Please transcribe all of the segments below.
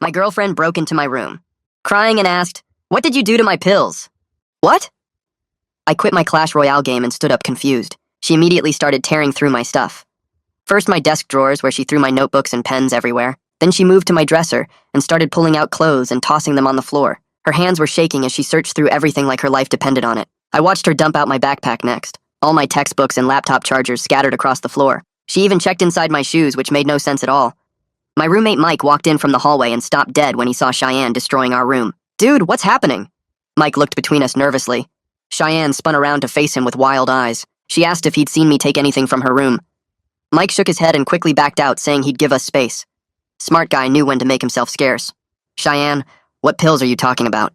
My girlfriend broke into my room, crying and asked, "What did you do to my pills?" What? I quit my Clash Royale game and stood up confused. She immediately started tearing through my stuff. First my desk drawers where she threw my notebooks and pens everywhere. Then she moved to my dresser and started pulling out clothes and tossing them on the floor. Her hands were shaking as she searched through everything like her life depended on it. I watched her dump out my backpack next. All my textbooks and laptop chargers scattered across the floor. She even checked inside my shoes, which made no sense at all. My roommate Mike walked in from the hallway and stopped dead when he saw Cheyenne destroying our room. "Dude, what's happening?" Mike looked between us nervously. Cheyenne spun around to face him with wild eyes. She asked if he'd seen me take anything from her room. Mike shook his head and quickly backed out, saying he'd give us space. Smart guy knew when to make himself scarce. "Cheyenne, what pills are you talking about?"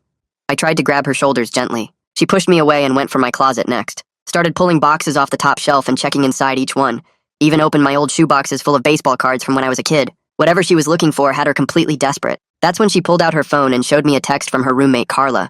I tried to grab her shoulders gently. She pushed me away and went for my closet next. Started pulling boxes off the top shelf and checking inside each one. Even opened my old shoeboxes full of baseball cards from when I was a kid. Whatever she was looking for had her completely desperate. That's when she pulled out her phone and showed me a text from her roommate Carla.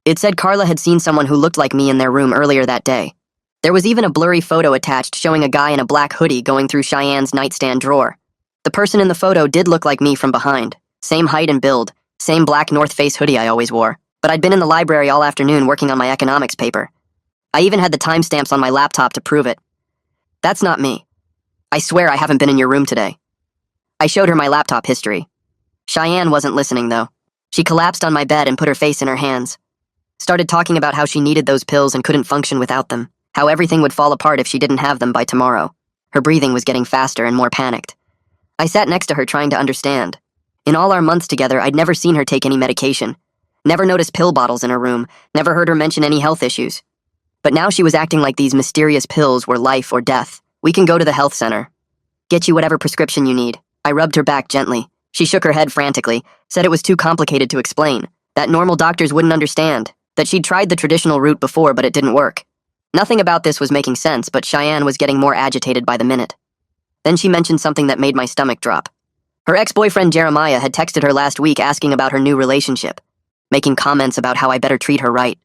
It said Carla had seen someone who looked like me in their room earlier that day. There was even a blurry photo attached showing a guy in a black hoodie going through Cheyenne's nightstand drawer. The person in the photo did look like me from behind. Same height and build, same black North Face hoodie I always wore. But I'd been in the library all afternoon working on my economics paper. I even had the timestamps on my laptop to prove it. "That's not me. I swear I haven't been in your room today." I showed her my laptop history. Cheyenne wasn't listening, though. She collapsed on my bed and put her face in her hands. Started talking about how she needed those pills and couldn't function without them. How everything would fall apart if she didn't have them by tomorrow. Her breathing was getting faster and more panicked. I sat next to her trying to understand. In all our months together, I'd never seen her take any medication. Never noticed pill bottles in her room. Never heard her mention any health issues. But now she was acting like these mysterious pills were life or death. "We can go to the health center. Get you whatever prescription you need." I rubbed her back gently. She shook her head frantically, said it was too complicated to explain, that normal doctors wouldn't understand, that she'd tried the traditional route before but it didn't work. Nothing about this was making sense, but Cheyenne was getting more agitated by the minute. Then she mentioned something that made my stomach drop. Her ex-boyfriend Jeremiah had texted her last week asking about her new relationship, making comments about how I better treat her right.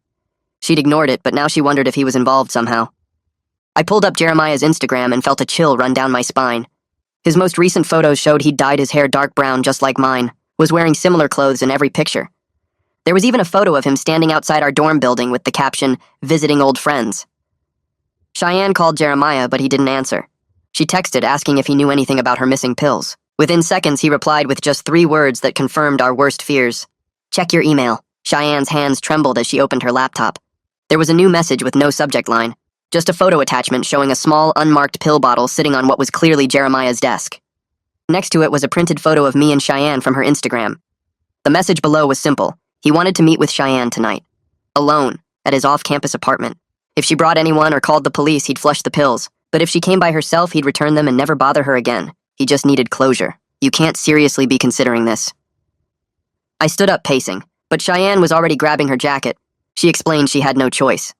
She'd ignored it, but now she wondered if he was involved somehow. I pulled up Jeremiah's Instagram and felt a chill run down my spine. His most recent photos showed he'd dyed his hair dark brown just like mine, was wearing similar clothes in every picture. There was even a photo of him standing outside our dorm building with the caption, "Visiting old friends." Cheyenne called Jeremiah, but he didn't answer. She texted asking if he knew anything about her missing pills. Within seconds, he replied with just 3 words that confirmed our worst fears. "Check your email." Cheyenne's hands trembled as she opened her laptop. There was a new message with no subject line, just a photo attachment showing a small, unmarked pill bottle sitting on what was clearly Jeremiah's desk. Next to it was a printed photo of me and Cheyenne from her Instagram. The message below was simple. He wanted to meet with Cheyenne tonight. Alone, at his off-campus apartment. If she brought anyone or called the police, he'd flush the pills. But if she came by herself, he'd return them and never bother her again. He just needed closure. "You can't seriously be considering this." I stood up pacing, but Cheyenne was already grabbing her jacket. She explained she had no choice.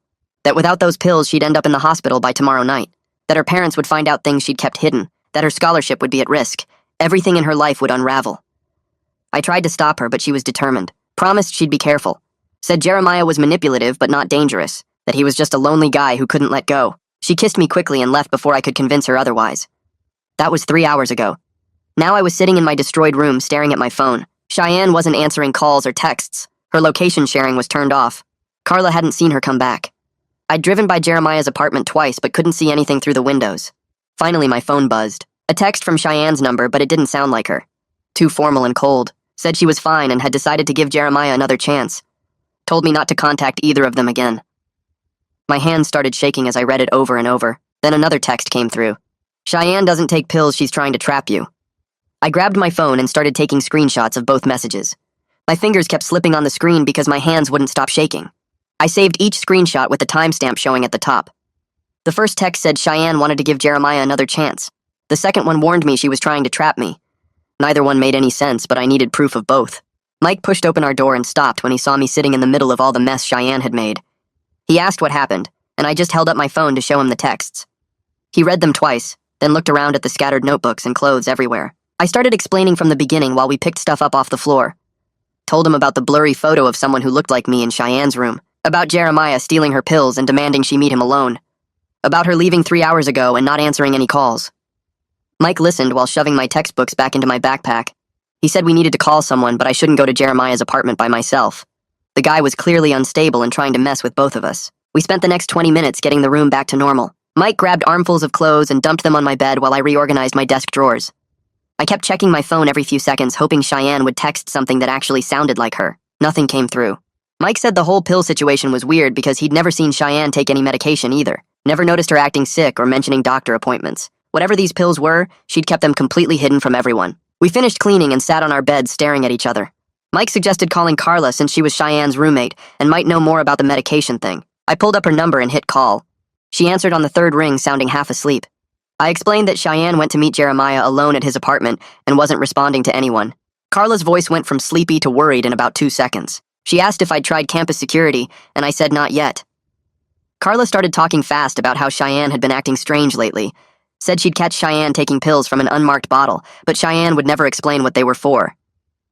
That without those pills, she'd end up in the hospital by tomorrow night. That her parents would find out things she'd kept hidden. That her scholarship would be at risk. Everything in her life would unravel. I tried to stop her, but she was determined. Promised she'd be careful. Said Jeremiah was manipulative but not dangerous. That he was just a lonely guy who couldn't let go. She kissed me quickly and left before I could convince her otherwise. That was 3 hours ago. Now I was sitting in my destroyed room staring at my phone. Cheyenne wasn't answering calls or texts. Her location sharing was turned off. Carla hadn't seen her come back. I'd driven by Jeremiah's apartment twice but couldn't see anything through the windows. Finally, my phone buzzed. A text from Cheyenne's number, but it didn't sound like her. Too formal and cold. Said she was fine and had decided to give Jeremiah another chance. Told me not to contact either of them again. My hands started shaking as I read it over and over. Then another text came through. "Cheyenne doesn't take pills, she's trying to trap you." I grabbed my phone and started taking screenshots of both messages. My fingers kept slipping on the screen because my hands wouldn't stop shaking. I saved each screenshot with the timestamp showing at the top. The first text said Cheyenne wanted to give Jeremiah another chance. The second one warned me she was trying to trap me. Neither one made any sense, but I needed proof of both. Mike pushed open our door and stopped when he saw me sitting in the middle of all the mess Cheyenne had made. He asked what happened, and I just held up my phone to show him the texts. He read them twice, then looked around at the scattered notebooks and clothes everywhere. I started explaining from the beginning while we picked stuff up off the floor. Told him about the blurry photo of someone who looked like me in Cheyenne's room, about Jeremiah stealing her pills and demanding she meet him alone, about her leaving 3 hours ago and not answering any calls. Mike listened while shoving my textbooks back into my backpack. He said we needed to call someone, but I shouldn't go to Jeremiah's apartment by myself. The guy was clearly unstable and trying to mess with both of us. We spent the next 20 minutes getting the room back to normal. Mike grabbed armfuls of clothes and dumped them on my bed while I reorganized my desk drawers. I kept checking my phone every few seconds, hoping Cheyenne would text something that actually sounded like her. Nothing came through. Mike said the whole pill situation was weird because he'd never seen Cheyenne take any medication either. Never noticed her acting sick or mentioning doctor appointments. Whatever these pills were, she'd kept them completely hidden from everyone. We finished cleaning and sat on our beds staring at each other. Mike suggested calling Carla since she was Cheyenne's roommate and might know more about the medication thing. I pulled up her number and hit call. She answered on the third ring, sounding half asleep. I explained that Cheyenne went to meet Jeremiah alone at his apartment and wasn't responding to anyone. Carla's voice went from sleepy to worried in about 2 seconds. She asked if I'd tried campus security, and I said not yet. Carla started talking fast about how Cheyenne had been acting strange lately. Said she'd catch Cheyenne taking pills from an unmarked bottle, but Cheyenne would never explain what they were for.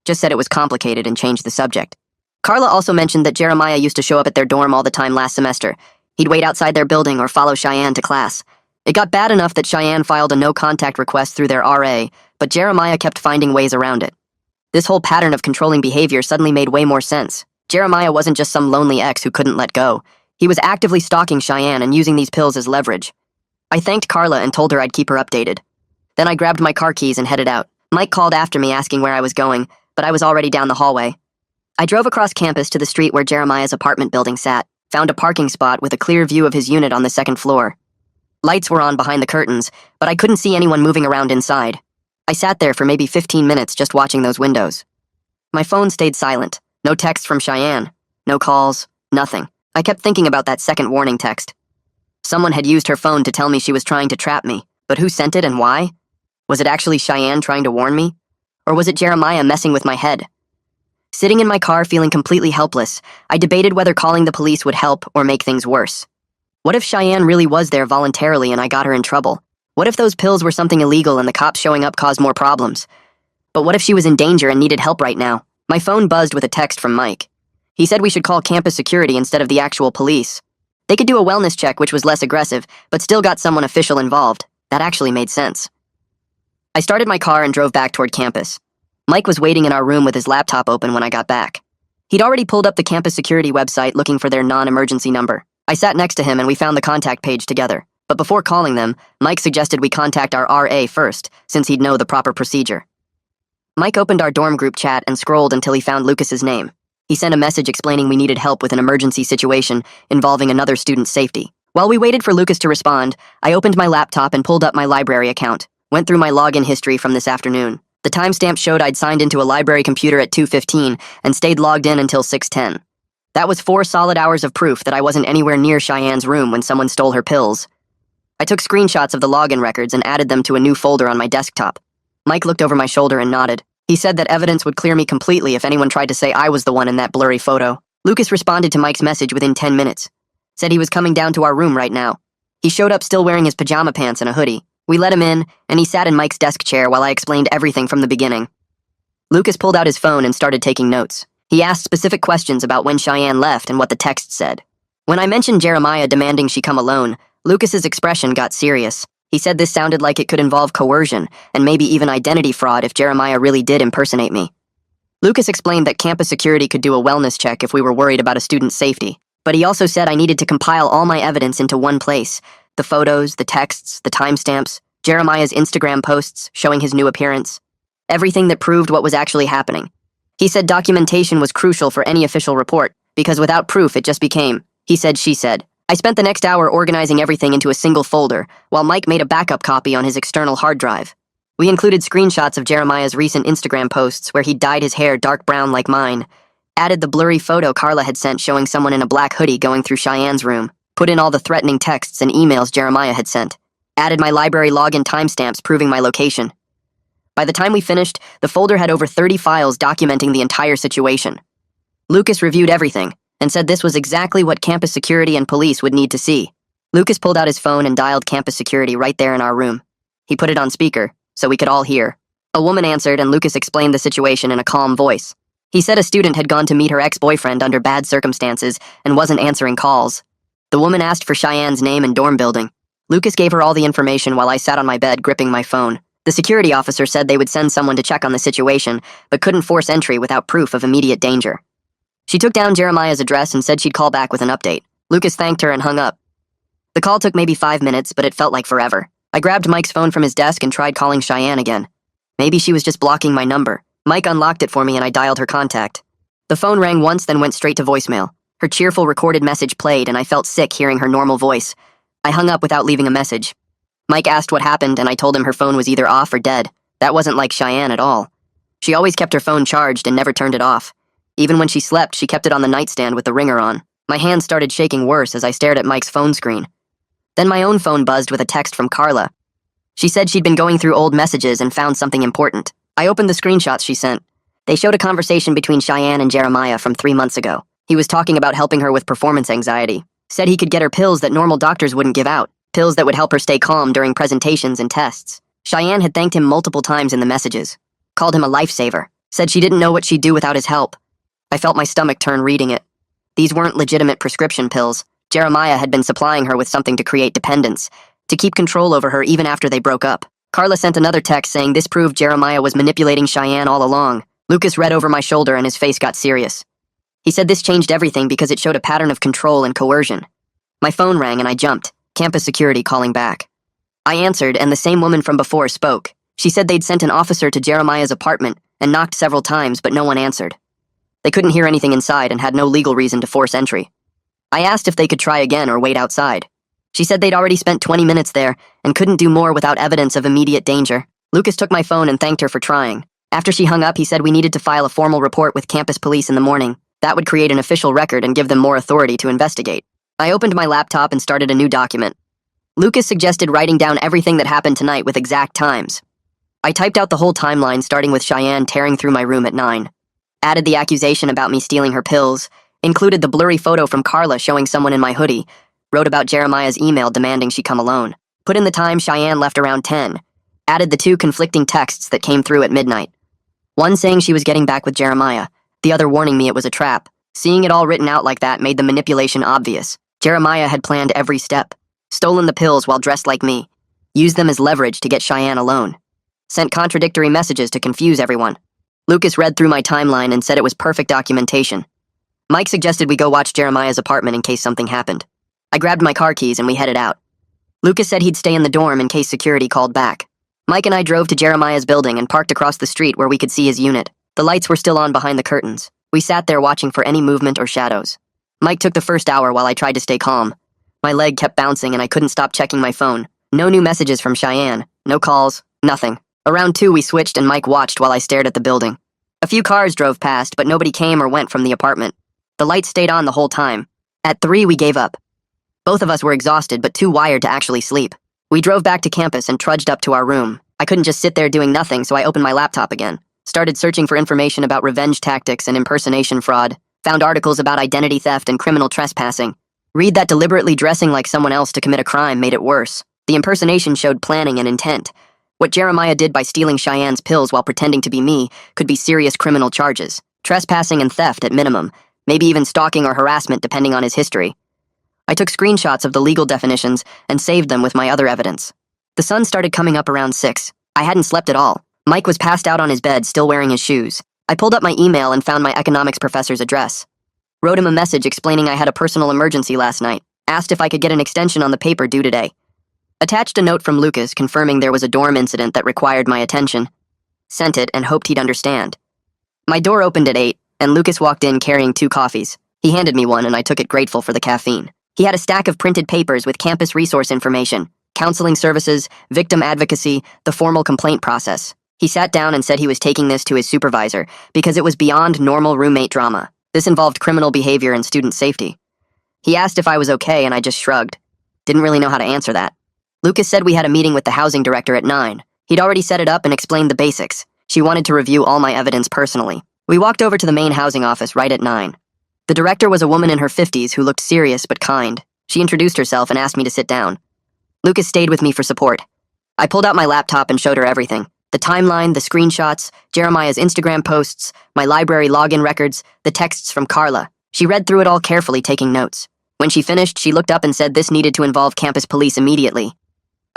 Just said it was complicated and changed the subject. Carla also mentioned that Jeremiah used to show up at their dorm all the time last semester. He'd wait outside their building or follow Cheyenne to class. It got bad enough that Cheyenne filed a no-contact request through their RA, but Jeremiah kept finding ways around it. This whole pattern of controlling behavior suddenly made way more sense. Jeremiah wasn't just some lonely ex who couldn't let go. He was actively stalking Cheyenne and using these pills as leverage. I thanked Carla and told her I'd keep her updated. Then I grabbed my car keys and headed out. Mike called after me asking where I was going, but I was already down the hallway. I drove across campus to the street where Jeremiah's apartment building sat, found a parking spot with a clear view of his unit on the second floor. Lights were on behind the curtains, but I couldn't see anyone moving around inside. I sat there for maybe 15 minutes just watching those windows. My phone stayed silent. No text from Cheyenne. No calls. Nothing. I kept thinking about that second warning text. Someone had used her phone to tell me she was trying to trap me, but who sent it and why? Was it actually Cheyenne trying to warn me? Or was it Jeremiah messing with my head? Sitting in my car feeling completely helpless, I debated whether calling the police would help or make things worse. What if Cheyenne really was there voluntarily and I got her in trouble? What if those pills were something illegal and the cops showing up caused more problems? But what if she was in danger and needed help right now? My phone buzzed with a text from Mike. He said we should call campus security instead of the actual police. They could do a wellness check, which was less aggressive, but still got someone official involved. That actually made sense. I started my car and drove back toward campus. Mike was waiting in our room with his laptop open when I got back. He'd already pulled up the campus security website looking for their non-emergency number. I sat next to him and we found the contact page together. But before calling them, Mike suggested we contact our RA first, since he'd know the proper procedure. Mike opened our dorm group chat and scrolled until he found Lucas's name. He sent a message explaining we needed help with an emergency situation involving another student's safety. While we waited for Lucas to respond, I opened my laptop and pulled up my library account, went through my login history from this afternoon. The timestamp showed I'd signed into a library computer at 2:15 and stayed logged in until 6:10. That was 4 solid hours of proof that I wasn't anywhere near Cheyenne's room when someone stole her pills. I took screenshots of the login records and added them to a new folder on my desktop. Mike looked over my shoulder and nodded. He said that evidence would clear me completely if anyone tried to say I was the one in that blurry photo. Lucas responded to Mike's message within 10 minutes. Said he was coming down to our room right now. He showed up still wearing his pajama pants and a hoodie. We let him in, and he sat in Mike's desk chair while I explained everything from the beginning. Lucas pulled out his phone and started taking notes. He asked specific questions about when Cheyenne left and what the text said. When I mentioned Jeremiah demanding she come alone, Lucas's expression got serious. He said this sounded like it could involve coercion and maybe even identity fraud if Jeremiah really did impersonate me. Lucas explained that campus security could do a wellness check if we were worried about a student's safety, but he also said I needed to compile all my evidence into one place: the photos, the texts, the timestamps, Jeremiah's Instagram posts showing his new appearance, everything that proved what was actually happening. He said documentation was crucial for any official report, because without proof it just became he said, she said. I spent the next hour organizing everything into a single folder, while Mike made a backup copy on his external hard drive. We included screenshots of Jeremiah's recent Instagram posts where he dyed his hair dark brown like mine, added the blurry photo Carla had sent showing someone in a black hoodie going through Cheyenne's room, put in all the threatening texts and emails Jeremiah had sent, added my library login timestamps proving my location. By the time we finished, the folder had over 30 files documenting the entire situation. Lucas reviewed everything and said this was exactly what campus security and police would need to see. Lucas pulled out his phone and dialed campus security right there in our room. He put it on speaker, so we could all hear. A woman answered and Lucas explained the situation in a calm voice. He said a student had gone to meet her ex-boyfriend under bad circumstances and wasn't answering calls. The woman asked for Cheyenne's name and dorm building. Lucas gave her all the information while I sat on my bed gripping my phone. The security officer said they would send someone to check on the situation, but couldn't force entry without proof of immediate danger. She took down Jeremiah's address and said she'd call back with an update. Lucas thanked her and hung up. The call took maybe 5 minutes, but it felt like forever. I grabbed Mike's phone from his desk and tried calling Cheyenne again. Maybe she was just blocking my number. Mike unlocked it for me and I dialed her contact. The phone rang once, then went straight to voicemail. Her cheerful recorded message played and I felt sick hearing her normal voice. I hung up without leaving a message. Mike asked what happened and I told him her phone was either off or dead. That wasn't like Cheyenne at all. She always kept her phone charged and never turned it off. Even when she slept, she kept it on the nightstand with the ringer on. My hands started shaking worse as I stared at Mike's phone screen. Then my own phone buzzed with a text from Carla. She said she'd been going through old messages and found something important. I opened the screenshots she sent. They showed a conversation between Cheyenne and Jeremiah from 3 months ago. He was talking about helping her with performance anxiety. Said he could get her pills that normal doctors wouldn't give out. Pills that would help her stay calm during presentations and tests. Cheyenne had thanked him multiple times in the messages. Called him a lifesaver. Said she didn't know what she'd do without his help. I felt my stomach turn reading it. These weren't legitimate prescription pills. Jeremiah had been supplying her with something to create dependence, to keep control over her even after they broke up. Carla sent another text saying this proved Jeremiah was manipulating Cheyenne all along. Lucas read over my shoulder and his face got serious. He said this changed everything because it showed a pattern of control and coercion. My phone rang and I jumped. Campus security calling back. I answered and the same woman from before spoke. She said they'd sent an officer to Jeremiah's apartment and knocked several times, but no one answered. They couldn't hear anything inside and had no legal reason to force entry. I asked if they could try again or wait outside. She said they'd already spent 20 minutes there and couldn't do more without evidence of immediate danger. Lucas took my phone and thanked her for trying. After she hung up, he said we needed to file a formal report with campus police in the morning. That would create an official record and give them more authority to investigate. I opened my laptop and started a new document. Lucas suggested writing down everything that happened tonight with exact times. I typed out the whole timeline, starting with Cheyenne tearing through my room at 9. Added the accusation about me stealing her pills, included the blurry photo from Carla showing someone in my hoodie, wrote about Jeremiah's email demanding she come alone, put in the time Cheyenne left around 10, added the 2 conflicting texts that came through at midnight. One saying she was getting back with Jeremiah, the other warning me it was a trap. Seeing it all written out like that made the manipulation obvious. Jeremiah had planned every step, stolen the pills while dressed like me, used them as leverage to get Cheyenne alone, sent contradictory messages to confuse everyone. Lucas read through my timeline and said it was perfect documentation. Mike suggested we go watch Jeremiah's apartment in case something happened. I grabbed my car keys and we headed out. Lucas said he'd stay in the dorm in case security called back. Mike and I drove to Jeremiah's building and parked across the street where we could see his unit. The lights were still on behind the curtains. We sat there watching for any movement or shadows. Mike took the first hour while I tried to stay calm. My leg kept bouncing and I couldn't stop checking my phone. No new messages from Cheyenne, no calls, nothing. Around 2 we switched and Mike watched while I stared at the building. A few cars drove past, but nobody came or went from the apartment. The lights stayed on the whole time. At 3 we gave up. Both of us were exhausted but too wired to actually sleep. We drove back to campus and trudged up to our room. I couldn't just sit there doing nothing, so I opened my laptop again. Started searching for information about revenge tactics and impersonation fraud. Found articles about identity theft and criminal trespassing. Read that deliberately dressing like someone else to commit a crime made it worse. The impersonation showed planning and intent. What Jeremiah did by stealing Cheyenne's pills while pretending to be me could be serious criminal charges. Trespassing and theft at minimum. Maybe even stalking or harassment depending on his history. I took screenshots of the legal definitions and saved them with my other evidence. The sun started coming up around 6. I hadn't slept at all. Mike was passed out on his bed, still wearing his shoes. I pulled up my email and found my economics professor's address. Wrote him a message explaining I had a personal emergency last night. Asked if I could get an extension on the paper due today. Attached a note from Lucas confirming there was a dorm incident that required my attention. Sent it and hoped he'd understand. My door opened at 8, and Lucas walked in carrying 2 coffees. He handed me one and I took it grateful for the caffeine. He had a stack of printed papers with campus resource information, counseling services, victim advocacy, the formal complaint process. He sat down and said he was taking this to his supervisor because it was beyond normal roommate drama. This involved criminal behavior and student safety. He asked if I was okay and I just shrugged. Didn't really know how to answer that. Lucas said we had a meeting with the housing director at 9. He'd already set it up and explained the basics. She wanted to review all my evidence personally. We walked over to the main housing office right at 9. The director was a woman in her 50s who looked serious but kind. She introduced herself and asked me to sit down. Lucas stayed with me for support. I pulled out my laptop and showed her everything. The timeline, the screenshots, Jeremiah's Instagram posts, my library login records, the texts from Carla. She read through it all carefully, taking notes. When she finished, she looked up and said this needed to involve campus police immediately.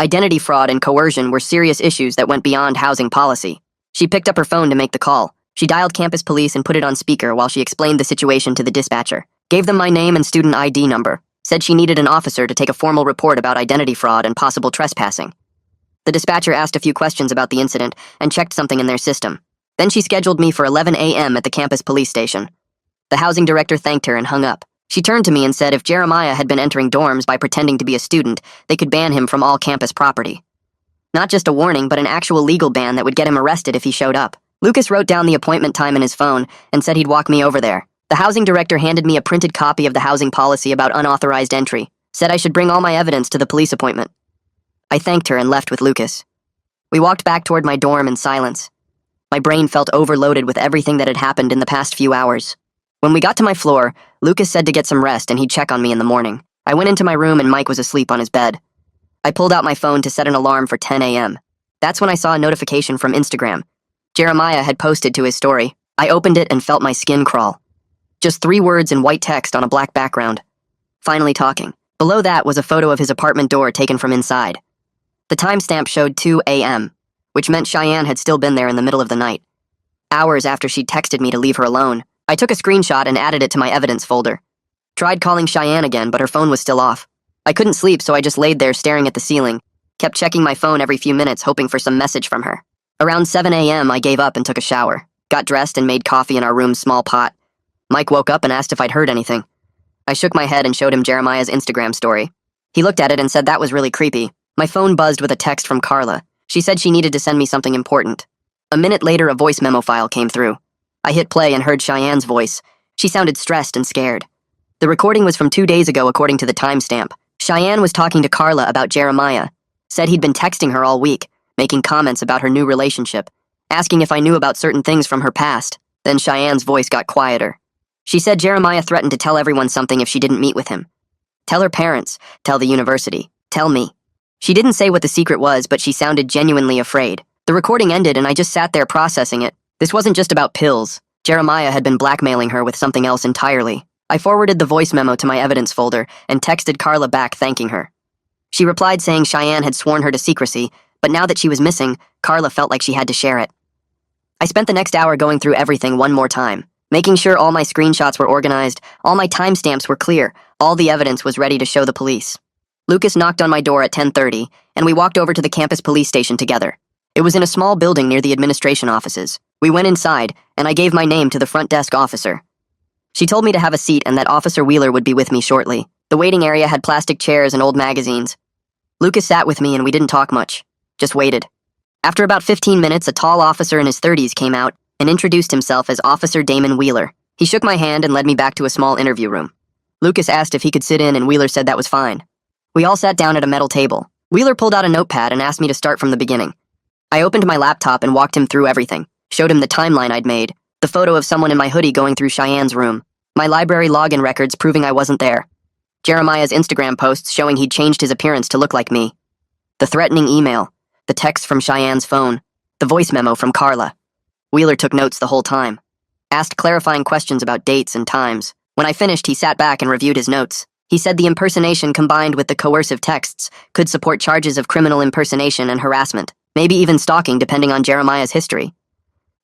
Identity fraud and coercion were serious issues that went beyond housing policy. She picked up her phone to make the call. She dialed campus police and put it on speaker while she explained the situation to the dispatcher. Gave them my name and student ID number. Said she needed an officer to take a formal report about identity fraud and possible trespassing. The dispatcher asked a few questions about the incident and checked something in their system. Then she scheduled me for 11 a.m. at the campus police station. The housing director thanked her and hung up. She turned to me and said if Jeremiah had been entering dorms by pretending to be a student, they could ban him from all campus property. Not just a warning, but an actual legal ban that would get him arrested if he showed up. Lucas wrote down the appointment time in his phone and said he'd walk me over there. The housing director handed me a printed copy of the housing policy about unauthorized entry, said I should bring all my evidence to the police appointment. I thanked her and left with Lucas. We walked back toward my dorm in silence. My brain felt overloaded with everything that had happened in the past few hours. When we got to my floor, Lucas said to get some rest and he'd check on me in the morning. I went into my room and Mike was asleep on his bed. I pulled out my phone to set an alarm for 10 a.m. That's when I saw a notification from Instagram. Jeremiah had posted to his story. I opened it and felt my skin crawl. Just 3 words in white text on a black background. Finally talking. Below that was a photo of his apartment door taken from inside. The timestamp showed 2 a.m., which meant Cheyenne had still been there in the middle of the night. Hours after she'd texted me to leave her alone, I took a screenshot and added it to my evidence folder. Tried calling Cheyenne again, but her phone was still off. I couldn't sleep, so I just laid there staring at the ceiling, kept checking my phone every few minutes, hoping for some message from her. Around 7 a.m., I gave up and took a shower, got dressed and made coffee in our room's small pot. Mike woke up and asked if I'd heard anything. I shook my head and showed him Jeremiah's Instagram story. He looked at it and said that was really creepy. My phone buzzed with a text from Carla. She said she needed to send me something important. A minute later, a voice memo file came through. I hit play and heard Cheyenne's voice. She sounded stressed and scared. The recording was from 2 days ago according to the timestamp. Cheyenne was talking to Carla about Jeremiah, said he'd been texting her all week, making comments about her new relationship, asking if I knew about certain things from her past. Then Cheyenne's voice got quieter. She said Jeremiah threatened to tell everyone something if she didn't meet with him. Tell her parents, tell the university, tell me. She didn't say what the secret was, but she sounded genuinely afraid. The recording ended and I just sat there processing it. This wasn't just about pills. Jeremiah had been blackmailing her with something else entirely. I forwarded the voice memo to my evidence folder and texted Carla back thanking her. She replied saying Cheyenne had sworn her to secrecy, but now that she was missing, Carla felt like she had to share it. I spent the next hour going through everything one more time, making sure all my screenshots were organized, all my timestamps were clear, all the evidence was ready to show the police. Lucas knocked on my door at 10:30, and we walked over to the campus police station together. It was in a small building near the administration offices. We went inside, and I gave my name to the front desk officer. She told me to have a seat and that Officer Wheeler would be with me shortly. The waiting area had plastic chairs and old magazines. Lucas sat with me and we didn't talk much, just waited. After about 15 minutes, a tall officer in his 30s came out and introduced himself as Officer Damon Wheeler. He shook my hand and led me back to a small interview room. Lucas asked if he could sit in and Wheeler said that was fine. We all sat down at a metal table. Wheeler pulled out a notepad and asked me to start from the beginning. I opened my laptop and walked him through everything, showed him the timeline I'd made, the photo of someone in my hoodie going through Cheyenne's room, my library login records proving I wasn't there, Jeremiah's Instagram posts showing he'd changed his appearance to look like me, the threatening email, the text from Cheyenne's phone, the voice memo from Carla. Wheeler took notes the whole time, asked clarifying questions about dates and times. When I finished, he sat back and reviewed his notes. He said the impersonation combined with the coercive texts could support charges of criminal impersonation and harassment, maybe even stalking depending on Jeremiah's history.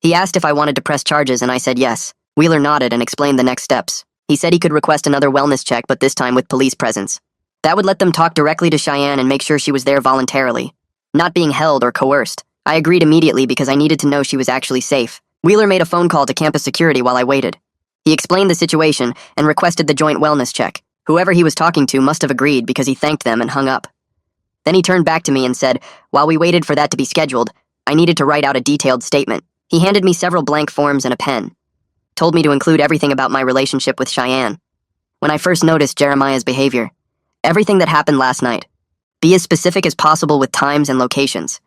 He asked if I wanted to press charges and I said yes. Wheeler nodded and explained the next steps. He said he could request another wellness check, but this time with police presence. That would let them talk directly to Cheyenne and make sure she was there voluntarily, not being held or coerced. I agreed immediately because I needed to know she was actually safe. Wheeler made a phone call to campus security while I waited. He explained the situation and requested the joint wellness check. Whoever he was talking to must have agreed because he thanked them and hung up. Then he turned back to me and said, while we waited for that to be scheduled, I needed to write out a detailed statement. He handed me several blank forms and a pen. Told me to include everything about my relationship with Cheyenne. When I first noticed Jeremiah's behavior, everything that happened last night. Be as specific as possible with times and locations.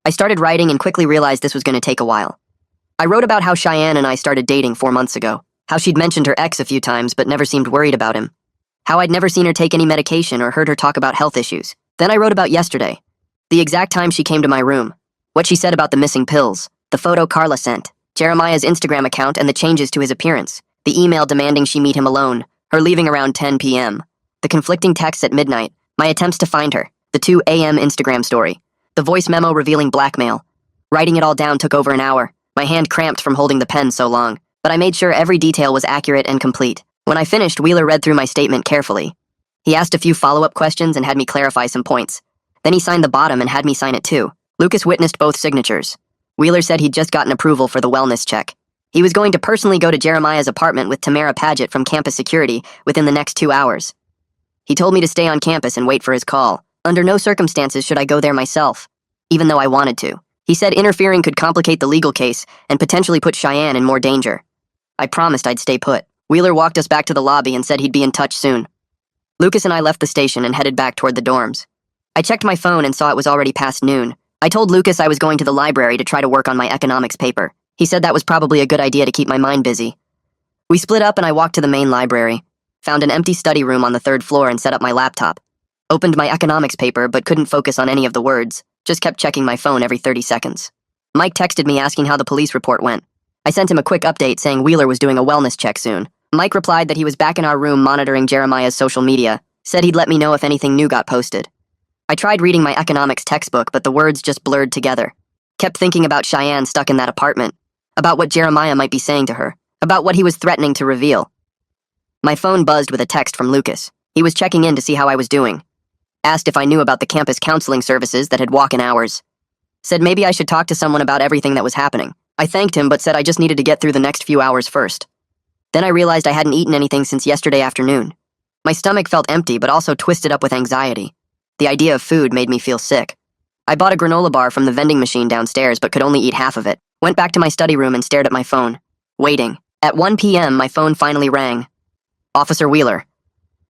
I started writing and quickly realized this was going to take a while. I wrote about how Cheyenne and I started dating 4 months ago, how she'd mentioned her ex a few times but never seemed worried about him, how I'd never seen her take any medication or heard her talk about health issues. Then I wrote about yesterday, the exact time she came to my room, what she said about the missing pills, the photo Carla sent, Jeremiah's Instagram account and the changes to his appearance, the email demanding she meet him alone, her leaving around 10 p.m., the conflicting texts at midnight, my attempts to find her, The 2 a.m. Instagram story. The voice memo revealing blackmail. Writing it all down took over an hour. My hand cramped from holding the pen so long, but I made sure every detail was accurate and complete. When I finished, Wheeler read through my statement carefully. He asked a few follow-up questions and had me clarify some points. Then he signed the bottom and had me sign it too. Lucas witnessed both signatures. Wheeler said he'd just gotten approval for the wellness check. He was going to personally go to Jeremiah's apartment with Tamara Paget from campus security within the next 2 hours. He told me to stay on campus and wait for his call. Under no circumstances should I go there myself, even though I wanted to. He said interfering could complicate the legal case and potentially put Cheyenne in more danger. I promised I'd stay put. Wheeler walked us back to the lobby and said he'd be in touch soon. Lucas and I left the station and headed back toward the dorms. I checked my phone and saw it was already past noon. I told Lucas I was going to the library to try to work on my economics paper. He said that was probably a good idea to keep my mind busy. We split up and I walked to the main library, found an empty study room on the 3rd floor and set up my laptop. Opened my economics paper but couldn't focus on any of the words, just kept checking my phone every 30 seconds. Mike texted me asking how the police report went. I sent him a quick update saying Wheeler was doing a wellness check soon. Mike replied that he was back in our room monitoring Jeremiah's social media, said he'd let me know if anything new got posted. I tried reading my economics textbook, but the words just blurred together. Kept thinking about Cheyenne stuck in that apartment, about what Jeremiah might be saying to her, about what he was threatening to reveal. My phone buzzed with a text from Lucas. He was checking in to see how I was doing. Asked if I knew about the campus counseling services that had walk-in hours. Said maybe I should talk to someone about everything that was happening. I thanked him but said I just needed to get through the next few hours first. Then I realized I hadn't eaten anything since yesterday afternoon. My stomach felt empty but also twisted up with anxiety. The idea of food made me feel sick. I bought a granola bar from the vending machine downstairs but could only eat half of it. Went back to my study room and stared at my phone. Waiting. At 1 p.m., my phone finally rang. Officer Wheeler.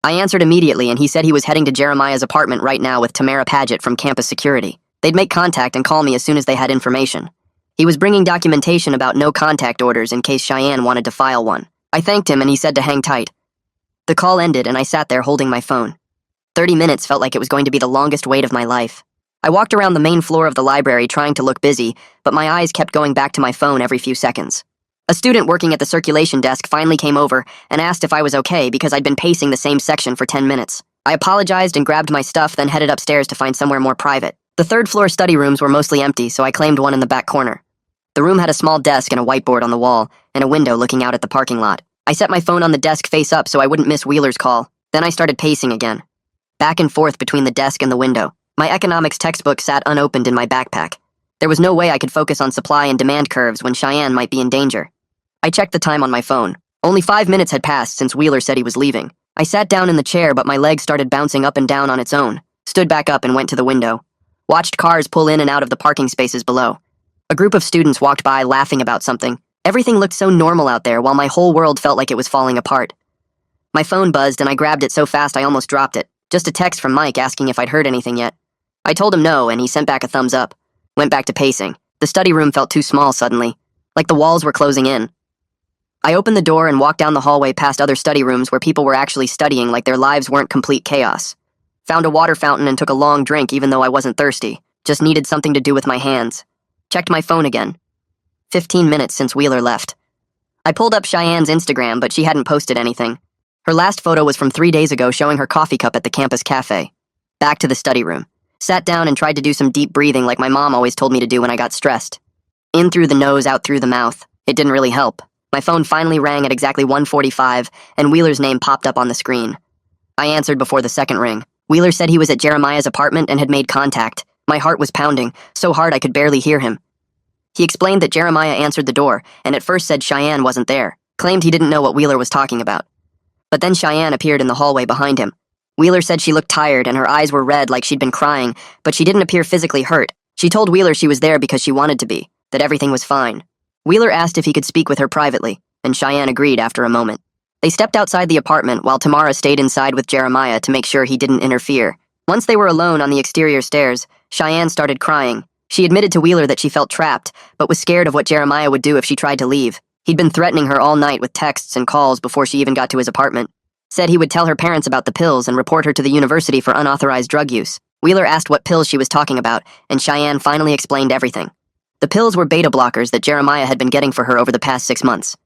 I answered immediately and he said he was heading to Jeremiah's apartment right now with Tamara Paget from campus security. They'd make contact and call me as soon as they had information. He was bringing documentation about no contact orders in case Cheyenne wanted to file one. I thanked him and he said to hang tight. The call ended and I sat there holding my phone. 30 minutes felt like it was going to be the longest wait of my life. I walked around the main floor of the library trying to look busy, but my eyes kept going back to my phone every few seconds. A student working at the circulation desk finally came over and asked if I was okay because I'd been pacing the same section for 10 minutes. I apologized and grabbed my stuff, then headed upstairs to find somewhere more private. The 3rd floor study rooms were mostly empty, so I claimed one in the back corner. The room had a small desk and a whiteboard on the wall, and a window looking out at the parking lot. I set my phone on the desk face up so I wouldn't miss Wheeler's call. Then I started pacing again. Back and forth between the desk and the window. My economics textbook sat unopened in my backpack. There was no way I could focus on supply and demand curves when Cheyenne might be in danger. I checked the time on my phone. Only 5 minutes had passed since Wheeler said he was leaving. I sat down in the chair, but my leg started bouncing up and down on its own. Stood back up and went to the window. Watched cars pull in and out of the parking spaces below. A group of students walked by laughing about something. Everything looked so normal out there while my whole world felt like it was falling apart. My phone buzzed and I grabbed it so fast I almost dropped it. Just a text from Mike asking if I'd heard anything yet. I told him no and he sent back a thumbs up. Went back to pacing. The study room felt too small suddenly. Like the walls were closing in. I opened the door and walked down the hallway past other study rooms where people were actually studying like their lives weren't complete chaos. Found a water fountain and took a long drink even though I wasn't thirsty. Just needed something to do with my hands. Checked my phone again. 15 minutes since Wheeler left. I pulled up Cheyenne's Instagram, but she hadn't posted anything. Her last photo was from 3 days ago showing her coffee cup at the campus cafe. Back to the study room. Sat down and tried to do some deep breathing like my mom always told me to do when I got stressed. In through the nose, out through the mouth. It didn't really help. My phone finally rang at exactly 1:45, and Wheeler's name popped up on the screen. I answered before the second ring. Wheeler said he was at Jeremiah's apartment and had made contact. My heart was pounding, so hard I could barely hear him. He explained that Jeremiah answered the door, and at first said Cheyenne wasn't there. Claimed he didn't know what Wheeler was talking about. But then Cheyenne appeared in the hallway behind him. Wheeler said she looked tired and her eyes were red like she'd been crying, but she didn't appear physically hurt. She told Wheeler she was there because she wanted to be, that everything was fine. Wheeler asked if he could speak with her privately, and Cheyenne agreed after a moment. They stepped outside the apartment while Tamara stayed inside with Jeremiah to make sure he didn't interfere. Once they were alone on the exterior stairs, Cheyenne started crying. She admitted to Wheeler that she felt trapped, but was scared of what Jeremiah would do if she tried to leave. He'd been threatening her all night with texts and calls before she even got to his apartment. Said he would tell her parents about the pills and report her to the university for unauthorized drug use. Wheeler asked what pills she was talking about, and Cheyenne finally explained everything. The pills were beta blockers that Jeremiah had been getting for her over the past 6 months.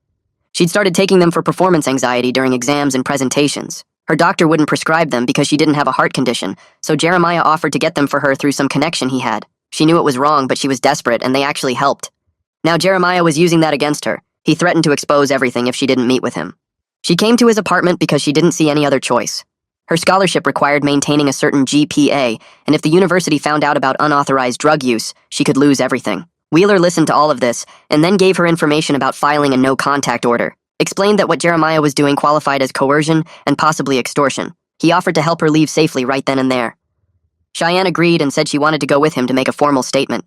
She'd started taking them for performance anxiety during exams and presentations. Her doctor wouldn't prescribe them because she didn't have a heart condition, so Jeremiah offered to get them for her through some connection he had. She knew it was wrong, but she was desperate, and they actually helped. Now Jeremiah was using that against her. He threatened to expose everything if she didn't meet with him. She came to his apartment because she didn't see any other choice. Her scholarship required maintaining a certain GPA, and if the university found out about unauthorized drug use, she could lose everything. Wheeler listened to all of this, and then gave her information about filing a no-contact order. Explained that what Jeremiah was doing qualified as coercion and possibly extortion. He offered to help her leave safely right then and there. Cheyenne agreed and said she wanted to go with him to make a formal statement.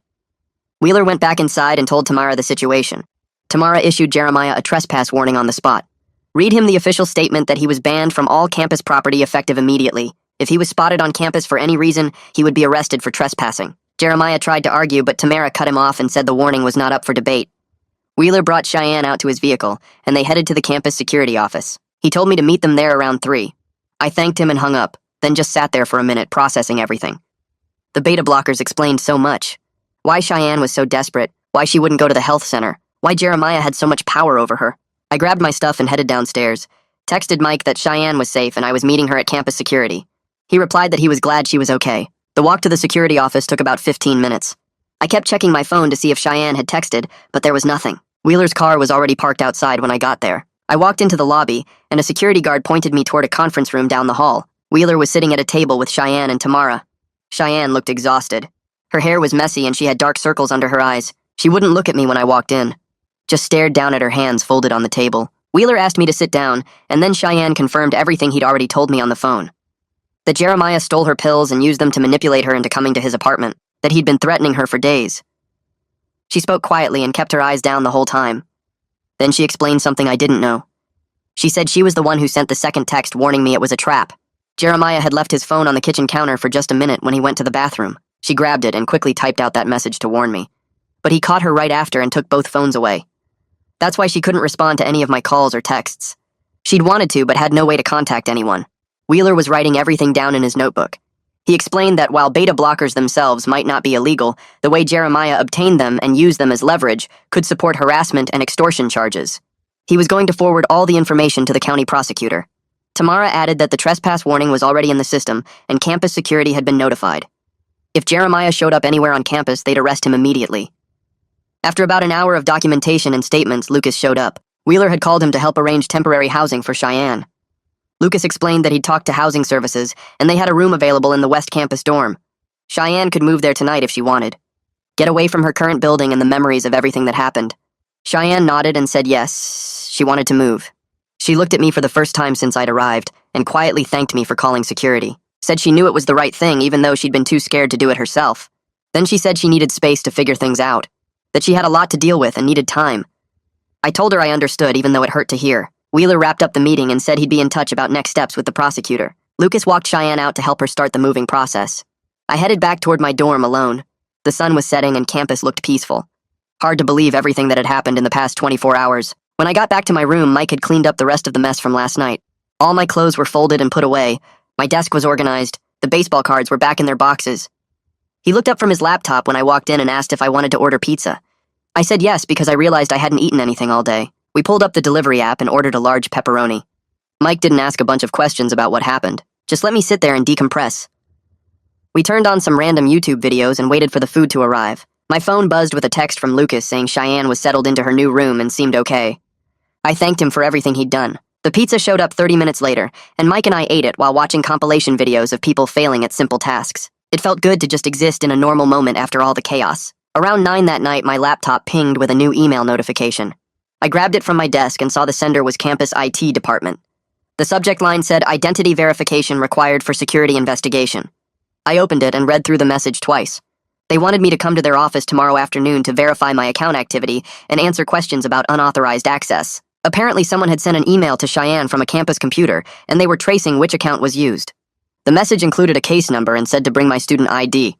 Wheeler went back inside and told Tamara the situation. Tamara issued Jeremiah a trespass warning on the spot. Read him the official statement that he was banned from all campus property effective immediately. If he was spotted on campus for any reason, he would be arrested for trespassing. Jeremiah tried to argue, but Tamara cut him off and said the warning was not up for debate. Wheeler brought Cheyenne out to his vehicle, and they headed to the campus security office. He told me to meet them there around 3. I thanked him and hung up, then just sat there for a minute processing everything. The beta blockers explained so much. Why Cheyenne was so desperate, why she wouldn't go to the health center, why Jeremiah had so much power over her. I grabbed my stuff and headed downstairs, texted Mike that Cheyenne was safe and I was meeting her at campus security. He replied that he was glad she was okay. The walk to the security office took about 15 minutes. I kept checking my phone to see if Cheyenne had texted, but there was nothing. Wheeler's car was already parked outside when I got there. I walked into the lobby, and a security guard pointed me toward a conference room down the hall. Wheeler was sitting at a table with Cheyenne and Tamara. Cheyenne looked exhausted. Her hair was messy and she had dark circles under her eyes. She wouldn't look at me when I walked in, just stared down at her hands folded on the table. Wheeler asked me to sit down, and then Cheyenne confirmed everything he'd already told me on the phone. That Jeremiah stole her pills and used them to manipulate her into coming to his apartment. That he'd been threatening her for days. She spoke quietly and kept her eyes down the whole time. Then she explained something I didn't know. She said she was the one who sent the second text warning me it was a trap. Jeremiah had left his phone on the kitchen counter for just a minute when he went to the bathroom. She grabbed it and quickly typed out that message to warn me. But he caught her right after and took both phones away. That's why she couldn't respond to any of my calls or texts. She'd wanted to, but had no way to contact anyone. Wheeler was writing everything down in his notebook. He explained that while beta blockers themselves might not be illegal, the way Jeremiah obtained them and used them as leverage could support harassment and extortion charges. He was going to forward all the information to the county prosecutor. Tamara added that the trespass warning was already in the system and campus security had been notified. If Jeremiah showed up anywhere on campus, they'd arrest him immediately. After about an hour of documentation and statements, Lucas showed up. Wheeler had called him to help arrange temporary housing for Cheyenne. Lucas explained that he'd talked to housing services, and they had a room available in the West Campus dorm. Cheyenne could move there tonight if she wanted. Get away from her current building and the memories of everything that happened. Cheyenne nodded and said yes, she wanted to move. She looked at me for the first time since I'd arrived, and quietly thanked me for calling security. Said she knew it was the right thing even though she'd been too scared to do it herself. Then she said she needed space to figure things out. That she had a lot to deal with and needed time. I told her I understood even though it hurt to hear. Wheeler wrapped up the meeting and said he'd be in touch about next steps with the prosecutor. Lucas walked Cheyenne out to help her start the moving process. I headed back toward my dorm alone. The sun was setting and campus looked peaceful. Hard to believe everything that had happened in the past 24 hours. When I got back to my room, Mike had cleaned up the rest of the mess from last night. All my clothes were folded and put away. My desk was organized. The baseball cards were back in their boxes. He looked up from his laptop when I walked in and asked if I wanted to order pizza. I said yes because I realized I hadn't eaten anything all day. We pulled up the delivery app and ordered a large pepperoni. Mike didn't ask a bunch of questions about what happened. Just let me sit there and decompress. We turned on some random YouTube videos and waited for the food to arrive. My phone buzzed with a text from Lucas saying Cheyenne was settled into her new room and seemed okay. I thanked him for everything he'd done. The pizza showed up 30 minutes later, and Mike and I ate it while watching compilation videos of people failing at simple tasks. It felt good to just exist in a normal moment after all the chaos. Around 9 that night, my laptop pinged with a new email notification. I grabbed it from my desk and saw the sender was campus IT department. The subject line said, "Identity verification required for security investigation." I opened it and read through the message twice. They wanted me to come to their office tomorrow afternoon to verify my account activity and answer questions about unauthorized access. Apparently someone had sent an email to Cheyenne from a campus computer, and they were tracing which account was used. The message included a case number and said to bring my student ID.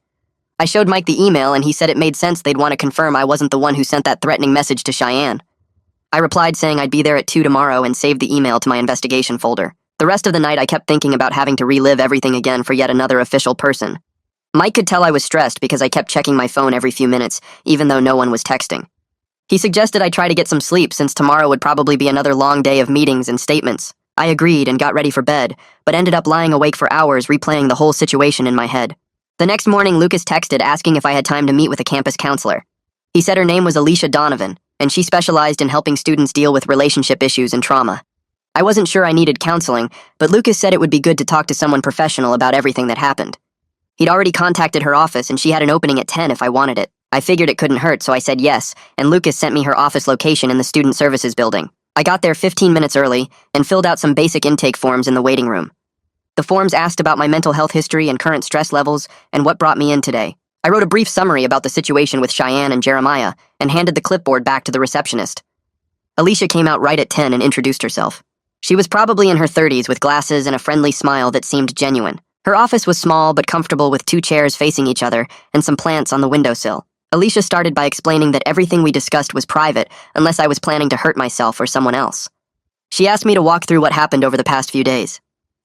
I showed Mike the email and he said it made sense they'd want to confirm I wasn't the one who sent that threatening message to Cheyenne. I replied saying I'd be there at 2 tomorrow and saved the email to my investigation folder. The rest of the night I kept thinking about having to relive everything again for yet another official person. Mike could tell I was stressed because I kept checking my phone every few minutes, even though no one was texting. He suggested I try to get some sleep since tomorrow would probably be another long day of meetings and statements. I agreed and got ready for bed, but ended up lying awake for hours replaying the whole situation in my head. The next morning, Lucas texted asking if I had time to meet with a campus counselor. He said her name was Alicia Donovan, and she specialized in helping students deal with relationship issues and trauma. I wasn't sure I needed counseling, but Lucas said it would be good to talk to someone professional about everything that happened. He'd already contacted her office and she had an opening at 10 if I wanted it. I figured it couldn't hurt, so I said yes, and Lucas sent me her office location in the Student Services building. I got there 15 minutes early and filled out some basic intake forms in the waiting room. The forms asked about my mental health history and current stress levels and what brought me in today. I wrote a brief summary about the situation with Cheyenne and Jeremiah and handed the clipboard back to the receptionist. Alicia came out right at 10 and introduced herself. She was probably in her 30s with glasses and a friendly smile that seemed genuine. Her office was small but comfortable with 2 chairs facing each other and some plants on the windowsill. Alicia started by explaining that everything we discussed was private unless I was planning to hurt myself or someone else. She asked me to walk through what happened over the past few days.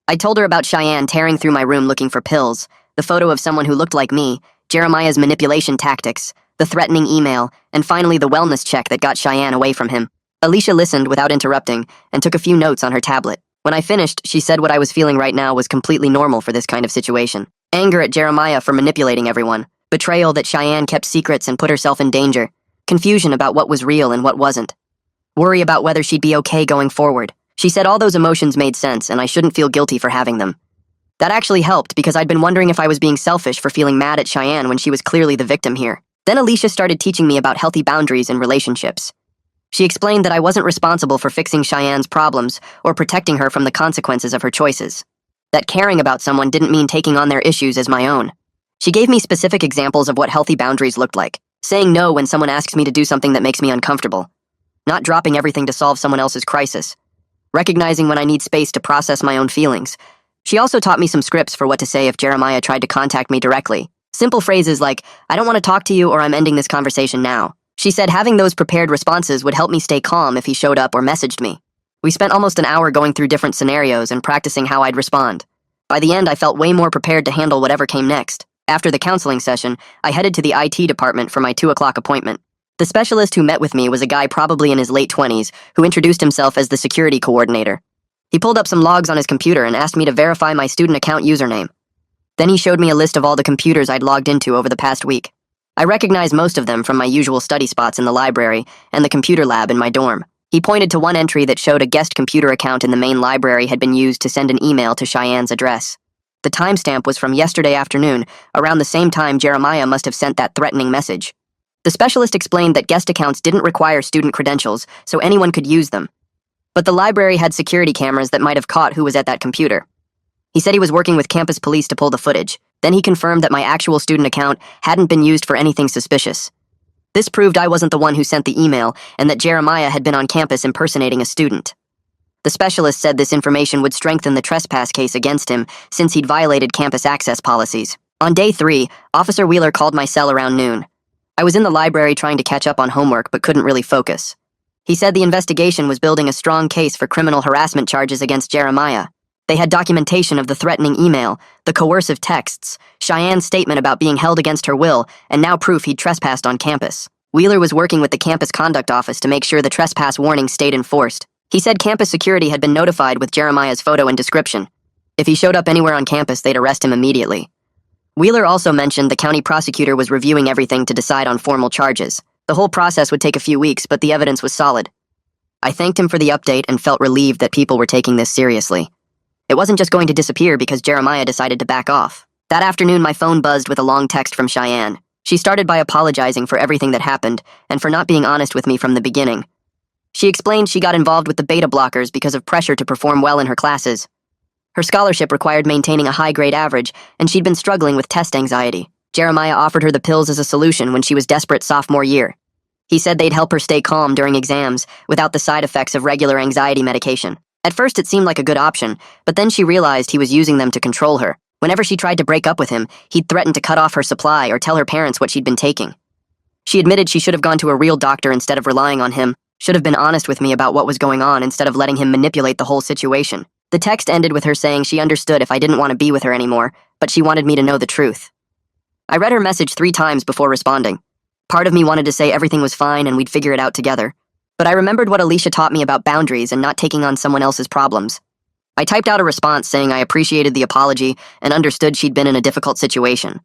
I told her about Cheyenne tearing through my room looking for pills, the photo of someone who looked like me, Jeremiah's manipulation tactics, the threatening email, and finally the wellness check that got Cheyenne away from him. Alicia listened without interrupting and took a few notes on her tablet. When I finished, she said what I was feeling right now was completely normal for this kind of situation. Anger at Jeremiah for manipulating everyone, betrayal that Cheyenne kept secrets and put herself in danger, confusion about what was real and what wasn't, worry about whether she'd be okay going forward. She said all those emotions made sense and I shouldn't feel guilty for having them. That actually helped because I'd been wondering if I was being selfish for feeling mad at Cheyenne when she was clearly the victim here. Then Alicia started teaching me about healthy boundaries in relationships. She explained that I wasn't responsible for fixing Cheyenne's problems or protecting her from the consequences of her choices. That caring about someone didn't mean taking on their issues as my own. She gave me specific examples of what healthy boundaries looked like. Saying no when someone asks me to do something that makes me uncomfortable. Not dropping everything to solve someone else's crisis. Recognizing when I need space to process my own feelings. She also taught me some scripts for what to say if Jeremiah tried to contact me directly. Simple phrases like, "I don't want to talk to you," or "I'm ending this conversation now." She said having those prepared responses would help me stay calm if he showed up or messaged me. We spent almost an hour going through different scenarios and practicing how I'd respond. By the end, I felt way more prepared to handle whatever came next. After the counseling session, I headed to the IT department for my 2 o'clock appointment. The specialist who met with me was a guy probably in his late 20s who introduced himself as the security coordinator. He pulled up some logs on his computer and asked me to verify my student account username. Then he showed me a list of all the computers I'd logged into over the past week. I recognized most of them from my usual study spots in the library and the computer lab in my dorm. He pointed to one entry that showed a guest computer account in the main library had been used to send an email to Cheyenne's address. The timestamp was from yesterday afternoon, around the same time Jeremiah must have sent that threatening message. The specialist explained that guest accounts didn't require student credentials, so anyone could use them. But the library had security cameras that might have caught who was at that computer. He said he was working with campus police to pull the footage. Then he confirmed that my actual student account hadn't been used for anything suspicious. This proved I wasn't the one who sent the email and that Jeremiah had been on campus impersonating a student. The specialist said this information would strengthen the trespass case against him since he'd violated campus access policies. On day 3, Officer Wheeler called my cell around noon. I was in the library trying to catch up on homework but couldn't really focus. He said the investigation was building a strong case for criminal harassment charges against Jeremiah. They had documentation of the threatening email, the coercive texts, Cheyenne's statement about being held against her will, and now proof he'd trespassed on campus. Wheeler was working with the campus conduct office to make sure the trespass warning stayed enforced. He said campus security had been notified with Jeremiah's photo and description. If he showed up anywhere on campus, they'd arrest him immediately. Wheeler also mentioned the county prosecutor was reviewing everything to decide on formal charges. The whole process would take a few weeks, but the evidence was solid. I thanked him for the update and felt relieved that people were taking this seriously. It wasn't just going to disappear because Jeremiah decided to back off. That afternoon, my phone buzzed with a long text from Cheyenne. She started by apologizing for everything that happened and for not being honest with me from the beginning. She explained she got involved with the beta blockers because of pressure to perform well in her classes. Her scholarship required maintaining a high-grade average, and she'd been struggling with test anxiety. Jeremiah offered her the pills as a solution when she was desperate sophomore year. He said they'd help her stay calm during exams without the side effects of regular anxiety medication. At first, it seemed like a good option, but then she realized he was using them to control her. Whenever she tried to break up with him, he'd threaten to cut off her supply or tell her parents what she'd been taking. She admitted she should have gone to a real doctor instead of relying on him, should have been honest with me about what was going on instead of letting him manipulate the whole situation. The text ended with her saying she understood if I didn't want to be with her anymore, but she wanted me to know the truth. I read her message 3 times before responding. Part of me wanted to say everything was fine and we'd figure it out together. But I remembered what Alicia taught me about boundaries and not taking on someone else's problems. I typed out a response saying I appreciated the apology and understood she'd been in a difficult situation.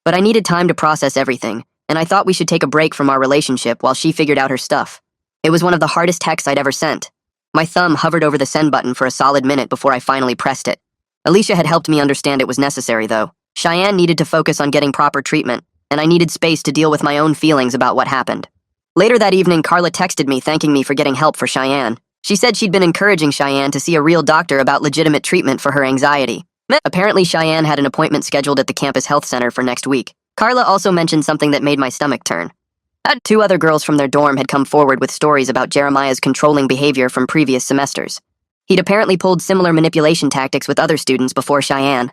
But I needed time to process everything, and I thought we should take a break from our relationship while she figured out her stuff. It was one of the hardest texts I'd ever sent. My thumb hovered over the send button for a solid minute before I finally pressed it. Alicia had helped me understand it was necessary, though. Cheyenne needed to focus on getting proper treatment, and I needed space to deal with my own feelings about what happened. Later that evening, Carla texted me thanking me for getting help for Cheyenne. She said she'd been encouraging Cheyenne to see a real doctor about legitimate treatment for her anxiety. Apparently, Cheyenne had an appointment scheduled at the campus health center for next week. Carla also mentioned something that made my stomach turn. Two other girls from their dorm had come forward with stories about Jeremiah's controlling behavior from previous semesters. He'd apparently pulled similar manipulation tactics with other students before Cheyenne.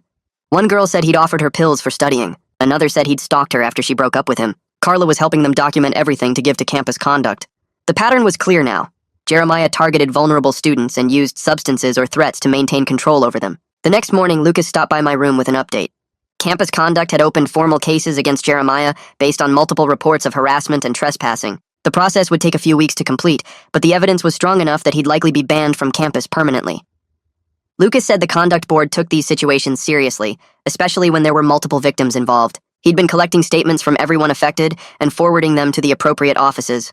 One girl said he'd offered her pills for studying. Another said he'd stalked her after she broke up with him. Carla was helping them document everything to give to campus conduct. The pattern was clear now. Jeremiah targeted vulnerable students and used substances or threats to maintain control over them. The next morning, Lucas stopped by my room with an update. Campus conduct had opened formal cases against Jeremiah based on multiple reports of harassment and trespassing. The process would take a few weeks to complete, but the evidence was strong enough that he'd likely be banned from campus permanently. Lucas said the conduct board took these situations seriously, especially when there were multiple victims involved. He'd been collecting statements from everyone affected and forwarding them to the appropriate offices.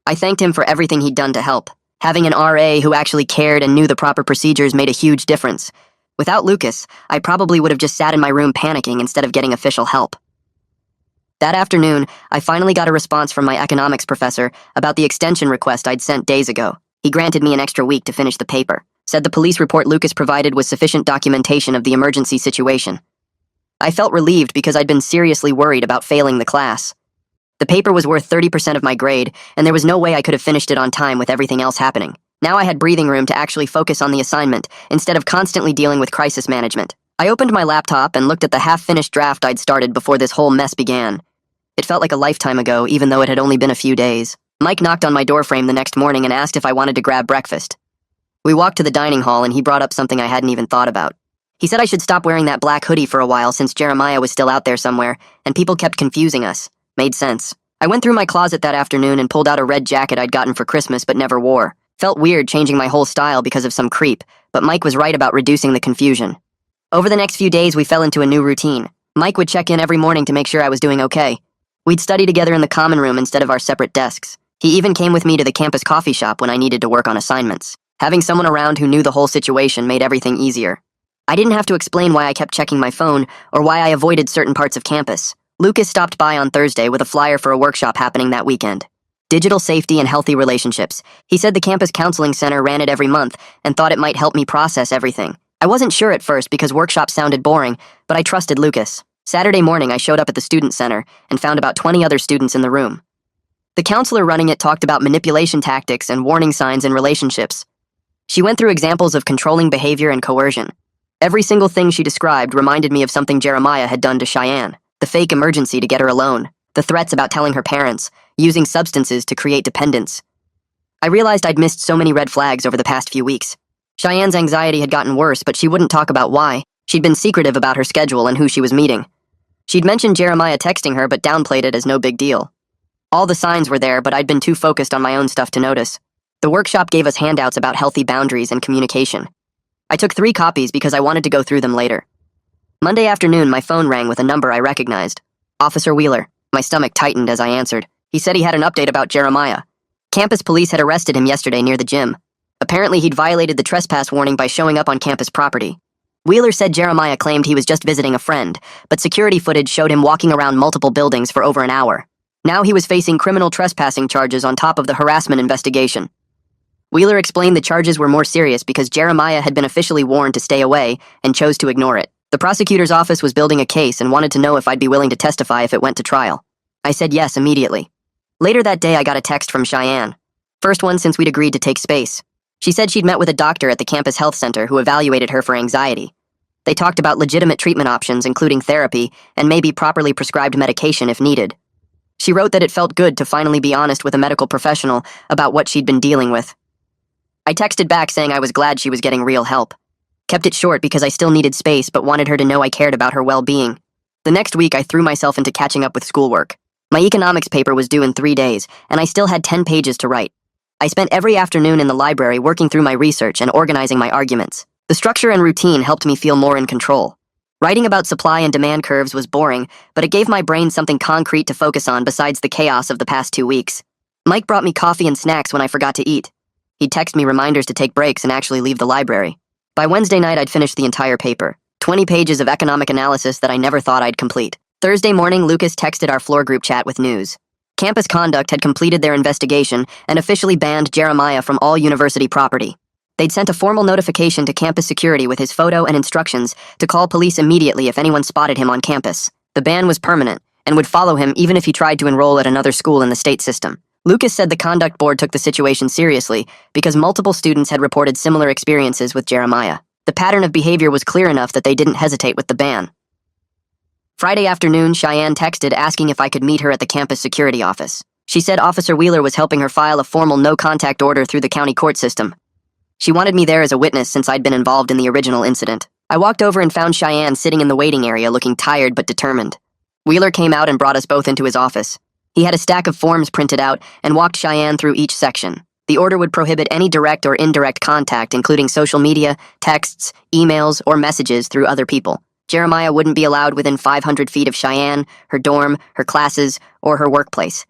I thanked him for everything he'd done to help. Having an RA who actually cared and knew the proper procedures made a huge difference. Without Lucas, I probably would have just sat in my room panicking instead of getting official help. That afternoon, I finally got a response from my economics professor about the extension request I'd sent days ago. He granted me an extra week to finish the paper, said the police report Lucas provided was sufficient documentation of the emergency situation. I felt relieved because I'd been seriously worried about failing the class. The paper was worth 30% of my grade, and there was no way I could have finished it on time with everything else happening. Now I had breathing room to actually focus on the assignment, instead of constantly dealing with crisis management. I opened my laptop and looked at the half-finished draft I'd started before this whole mess began. It felt like a lifetime ago, even though it had only been a few days. Mike knocked on my doorframe the next morning and asked if I wanted to grab breakfast. We walked to the dining hall and he brought up something I hadn't even thought about. He said I should stop wearing that black hoodie for a while since Jeremiah was still out there somewhere, and people kept confusing us. Made sense. I went through my closet that afternoon and pulled out a red jacket I'd gotten for Christmas but never wore. Felt weird changing my whole style because of some creep, but Mike was right about reducing the confusion. Over the next few days, we fell into a new routine. Mike would check in every morning to make sure I was doing okay. We'd study together in the common room instead of our separate desks. He even came with me to the campus coffee shop when I needed to work on assignments. Having someone around who knew the whole situation made everything easier. I didn't have to explain why I kept checking my phone or why I avoided certain parts of campus. Lucas stopped by on Thursday with a flyer for a workshop happening that weekend. Digital safety and healthy relationships. He said the campus counseling center ran it every month and thought it might help me process everything. I wasn't sure at first because workshops sounded boring, but I trusted Lucas. Saturday morning, I showed up at the student center and found about 20 other students in the room. The counselor running it talked about manipulation tactics and warning signs in relationships. She went through examples of controlling behavior and coercion. Every single thing she described reminded me of something Jeremiah had done to Cheyenne. The fake emergency to get her alone. The threats about telling her parents. Using substances to create dependence. I realized I'd missed so many red flags over the past few weeks. Cheyenne's anxiety had gotten worse, but she wouldn't talk about why. She'd been secretive about her schedule and who she was meeting. She'd mentioned Jeremiah texting her, but downplayed it as no big deal. All the signs were there, but I'd been too focused on my own stuff to notice. The workshop gave us handouts about healthy boundaries and communication. I took 3 copies because I wanted to go through them later. Monday afternoon, my phone rang with a number I recognized. Officer Wheeler. My stomach tightened as I answered. He said he had an update about Jeremiah. Campus police had arrested him yesterday near the gym. Apparently, he'd violated the trespass warning by showing up on campus property. Wheeler said Jeremiah claimed he was just visiting a friend, but security footage showed him walking around multiple buildings for over an hour. Now he was facing criminal trespassing charges on top of the harassment investigation. Wheeler explained the charges were more serious because Jeremiah had been officially warned to stay away and chose to ignore it. The prosecutor's office was building a case and wanted to know if I'd be willing to testify if it went to trial. I said yes immediately. Later that day, I got a text from Cheyenne. First one since we'd agreed to take space. She said she'd met with a doctor at the campus health center who evaluated her for anxiety. They talked about legitimate treatment options, including therapy, and maybe properly prescribed medication if needed. She wrote that it felt good to finally be honest with a medical professional about what she'd been dealing with. I texted back saying I was glad she was getting real help. Kept it short because I still needed space but wanted her to know I cared about her well-being. The next week, I threw myself into catching up with schoolwork. My economics paper was due in 3 days, and I still had 10 pages to write. I spent every afternoon in the library working through my research and organizing my arguments. The structure and routine helped me feel more in control. Writing about supply and demand curves was boring, but it gave my brain something concrete to focus on besides the chaos of the past 2 weeks. Mike brought me coffee and snacks when I forgot to eat. He'd text me reminders to take breaks and actually leave the library. By Wednesday night, I'd finished the entire paper, 20 pages of economic analysis that I never thought I'd complete. Thursday morning, Lucas texted our floor group chat with news. Campus Conduct had completed their investigation and officially banned Jeremiah from all university property. They'd sent a formal notification to campus security with his photo and instructions to call police immediately if anyone spotted him on campus. The ban was permanent and would follow him even if he tried to enroll at another school in the state system. Lucas said the conduct board took the situation seriously because multiple students had reported similar experiences with Jeremiah. The pattern of behavior was clear enough that they didn't hesitate with the ban. Friday afternoon, Cheyenne texted asking if I could meet her at the campus security office. She said Officer Wheeler was helping her file a formal no-contact order through the county court system. She wanted me there as a witness since I'd been involved in the original incident. I walked over and found Cheyenne sitting in the waiting area looking tired but determined. Wheeler came out and brought us both into his office. He had a stack of forms printed out and walked Cheyenne through each section. The order would prohibit any direct or indirect contact, including social media, texts, emails, or messages through other people. Jeremiah wouldn't be allowed within 500 feet of Cheyenne, her dorm, her classes, or her workplace.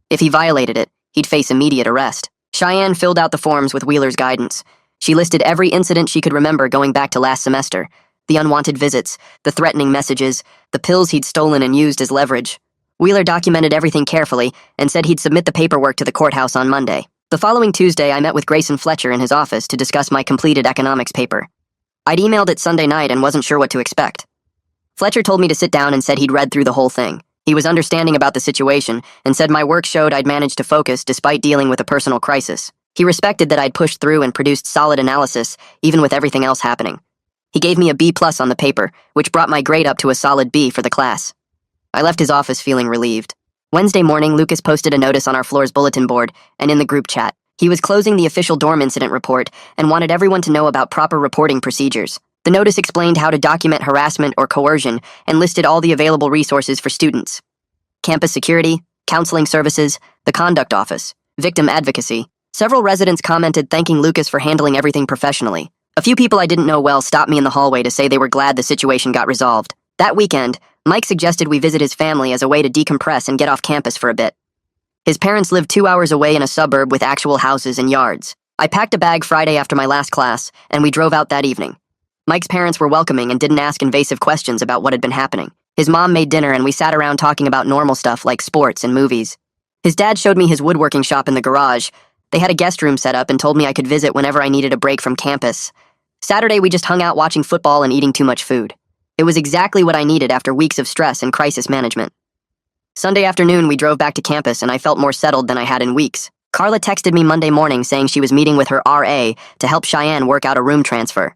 If he violated it, he'd face immediate arrest. Cheyenne filled out the forms with Wheeler's guidance. She listed every incident she could remember going back to last semester. The unwanted visits, the threatening messages, the pills he'd stolen and used as leverage. Wheeler documented everything carefully and said he'd submit the paperwork to the courthouse on Monday. The following Tuesday, I met with Grayson Fletcher in his office to discuss my completed economics paper. I'd emailed it Sunday night and wasn't sure what to expect. Fletcher told me to sit down and said he'd read through the whole thing. He was understanding about the situation and said my work showed I'd managed to focus despite dealing with a personal crisis. He respected that I'd pushed through and produced solid analysis, even with everything else happening. He gave me a B+ on the paper, which brought my grade up to a solid B for the class. I left his office feeling relieved. Wednesday morning, Lucas posted a notice on our floor's bulletin board and in the group chat. He was closing the official dorm incident report and wanted everyone to know about proper reporting procedures. The notice explained how to document harassment or coercion and listed all the available resources for students. Campus security, counseling services, the conduct office, victim advocacy. Several residents commented thanking Lucas for handling everything professionally. A few people I didn't know well stopped me in the hallway to say they were glad the situation got resolved. That weekend, Mike suggested we visit his family as a way to decompress and get off campus for a bit. His parents lived 2 hours away in a suburb with actual houses and yards. I packed a bag Friday after my last class, and we drove out that evening. Mike's parents were welcoming and didn't ask invasive questions about what had been happening. His mom made dinner and we sat around talking about normal stuff like sports and movies. His dad showed me his woodworking shop in the garage. They had a guest room set up and told me I could visit whenever I needed a break from campus. Saturday, we just hung out watching football and eating too much food. It was exactly what I needed after weeks of stress and crisis management. Sunday afternoon, we drove back to campus and I felt more settled than I had in weeks. Carla texted me Monday morning saying she was meeting with her RA to help Cheyenne work out a room transfer.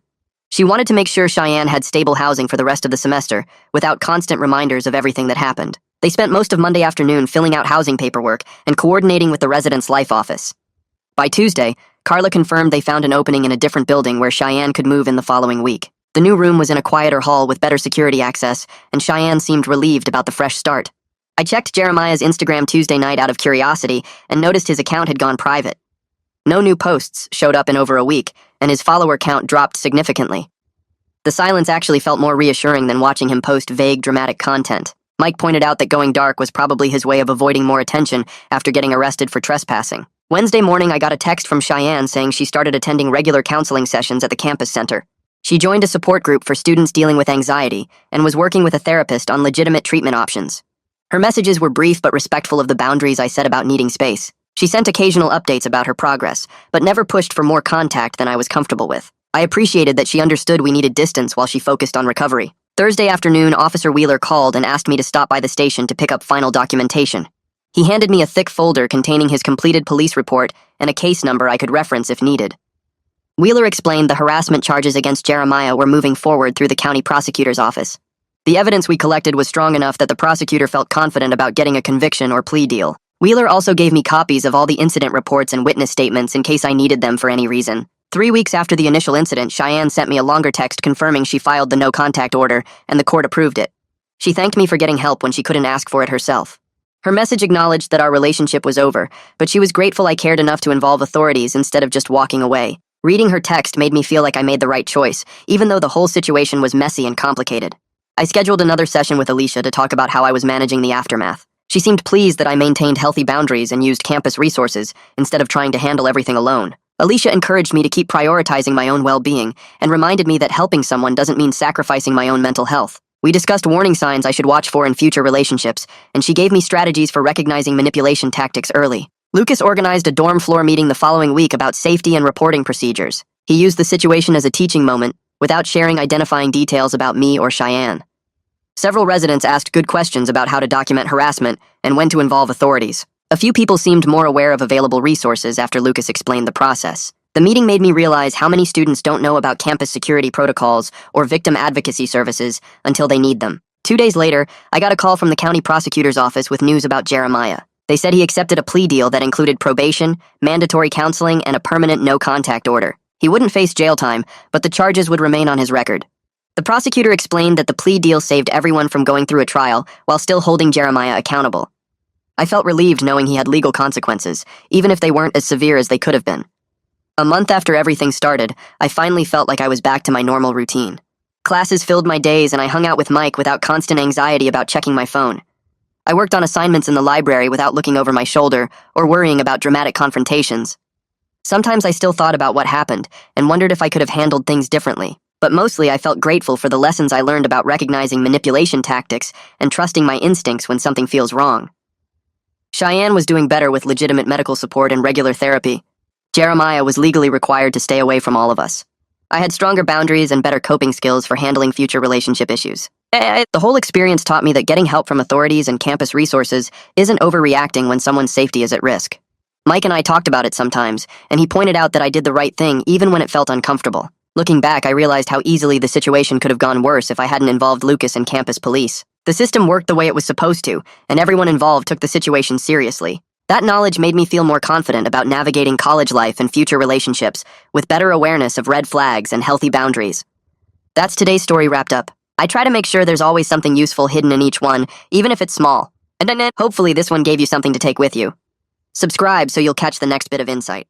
She wanted to make sure Cheyenne had stable housing for the rest of the semester, without constant reminders of everything that happened. They spent most of Monday afternoon filling out housing paperwork and coordinating with the residence life office. By Tuesday, Carla confirmed they found an opening in a different building where Cheyenne could move in the following week. The new room was in a quieter hall with better security access, and Cheyenne seemed relieved about the fresh start. I checked Jeremiah's Instagram Tuesday night out of curiosity and noticed his account had gone private. No new posts showed up in over a week, and his follower count dropped significantly. The silence actually felt more reassuring than watching him post vague, dramatic content. Mike pointed out that going dark was probably his way of avoiding more attention after getting arrested for trespassing. Wednesday morning, I got a text from Cheyenne saying she started attending regular counseling sessions at the campus center. She joined a support group for students dealing with anxiety and was working with a therapist on legitimate treatment options. Her messages were brief but respectful of the boundaries I set about needing space. She sent occasional updates about her progress, but never pushed for more contact than I was comfortable with. I appreciated that she understood we needed distance while she focused on recovery. Thursday afternoon, Officer Wheeler called and asked me to stop by the station to pick up final documentation. He handed me a thick folder containing his completed police report and a case number I could reference if needed. Wheeler explained the harassment charges against Jeremiah were moving forward through the county prosecutor's office. The evidence we collected was strong enough that the prosecutor felt confident about getting a conviction or plea deal. Wheeler also gave me copies of all the incident reports and witness statements in case I needed them for any reason. 3 weeks after the initial incident, Cheyenne sent me a longer text confirming she filed the no-contact order and the court approved it. She thanked me for getting help when she couldn't ask for it herself. Her message acknowledged that our relationship was over, but she was grateful I cared enough to involve authorities instead of just walking away. Reading her text made me feel like I made the right choice, even though the whole situation was messy and complicated. I scheduled another session with Alicia to talk about how I was managing the aftermath. She seemed pleased that I maintained healthy boundaries and used campus resources instead of trying to handle everything alone. Alicia encouraged me to keep prioritizing my own well-being and reminded me that helping someone doesn't mean sacrificing my own mental health. We discussed warning signs I should watch for in future relationships, and she gave me strategies for recognizing manipulation tactics early. Lucas organized a dorm floor meeting the following week about safety and reporting procedures. He used the situation as a teaching moment, without sharing identifying details about me or Cheyenne. Several residents asked good questions about how to document harassment and when to involve authorities. A few people seemed more aware of available resources after Lucas explained the process. The meeting made me realize how many students don't know about campus security protocols or victim advocacy services until they need them. 2 days later, I got a call from the county prosecutor's office with news about Jeremiah. They said he accepted a plea deal that included probation, mandatory counseling, and a permanent no-contact order. He wouldn't face jail time, but the charges would remain on his record. The prosecutor explained that the plea deal saved everyone from going through a trial while still holding Jeremiah accountable. I felt relieved knowing he had legal consequences, even if they weren't as severe as they could have been. A month after everything started, I finally felt like I was back to my normal routine. Classes filled my days and I hung out with Mike without constant anxiety about checking my phone. I worked on assignments in the library without looking over my shoulder or worrying about dramatic confrontations. Sometimes I still thought about what happened and wondered if I could have handled things differently, but mostly I felt grateful for the lessons I learned about recognizing manipulation tactics and trusting my instincts when something feels wrong. Cheyenne was doing better with legitimate medical support and regular therapy. Jeremiah was legally required to stay away from all of us. I had stronger boundaries and better coping skills for handling future relationship issues. The whole experience taught me that getting help from authorities and campus resources isn't overreacting when someone's safety is at risk. Mike and I talked about it sometimes, and he pointed out that I did the right thing even when it felt uncomfortable. Looking back, I realized how easily the situation could have gone worse if I hadn't involved Lucas and campus police. The system worked the way it was supposed to, and everyone involved took the situation seriously. That knowledge made me feel more confident about navigating college life and future relationships, with better awareness of red flags and healthy boundaries. That's today's story wrapped up. I try to make sure there's always something useful hidden in each one, even if it's small. And then hopefully this one gave you something to take with you. Subscribe so you'll catch the next bit of insight.